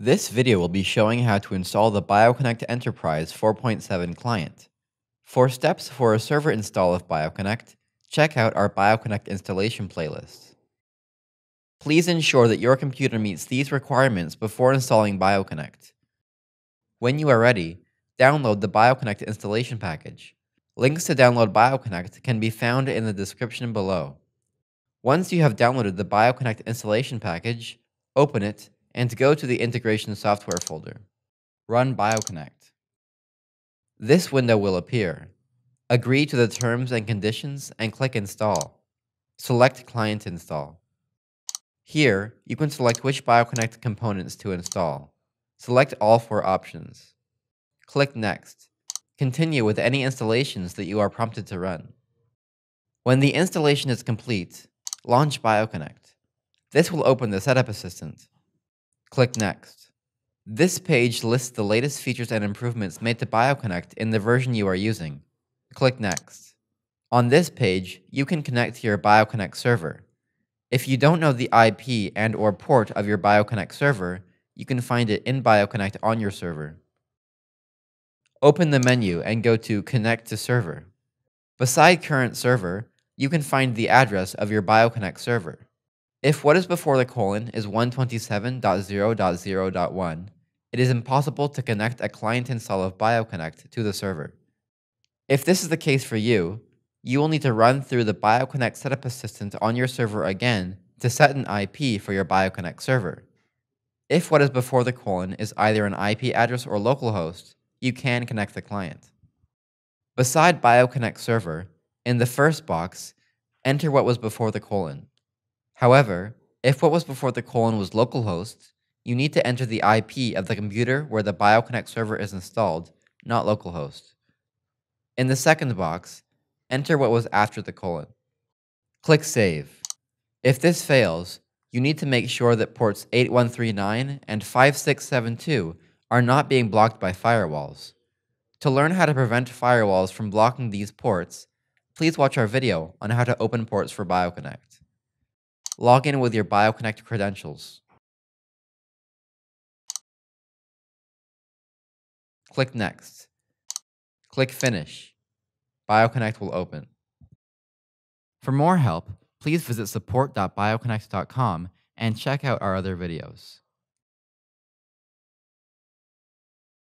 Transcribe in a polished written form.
This video will be showing how to install the BioConnect Enterprise 4.7 client. For steps for a server install of BioConnect, check out our BioConnect installation playlist. Please ensure that your computer meets these requirements before installing BioConnect. When you are ready, download the BioConnect installation package. Links to download BioConnect can be found in the description below. Once you have downloaded the BioConnect installation package, open it and go to the Integration Software folder. Run BioConnect. This window will appear. Agree to the terms and conditions and click Install. Select Client Install. Here, you can select which BioConnect components to install. Select all 4 options. Click Next. Continue with any installations that you are prompted to run. When the installation is complete, launch BioConnect. This will open the Setup Assistant. Click Next. This page lists the latest features and improvements made to BioConnect in the version you are using. Click Next. On this page, you can connect to your BioConnect server. If you don't know the IP and/or port of your BioConnect server, you can find it in BioConnect on your server. Open the menu and go to Connect to Server. Beside Current Server, you can find the address of your BioConnect server. If what is before the colon is 127.0.0.1, it is impossible to connect a client install of BioConnect to the server. If this is the case for you, you will need to run through the BioConnect Setup Assistant on your server again to set an IP for your BioConnect server. If what is before the colon is either an IP address or localhost, you can connect the client. Beside BioConnect server, in the first box, enter what was before the colon. However, if what was before the colon was localhost, you need to enter the IP of the computer where the BioConnect server is installed, not localhost. In the second box, enter what was after the colon. Click Save. If this fails, you need to make sure that ports 8139 and 5672 are not being blocked by firewalls. To learn how to prevent firewalls from blocking these ports, please watch our video on how to open ports for BioConnect. Log in with your BioConnect credentials. Click Next. Click Finish. BioConnect will open. For more help, please visit support.bioconnect.com and check out our other videos.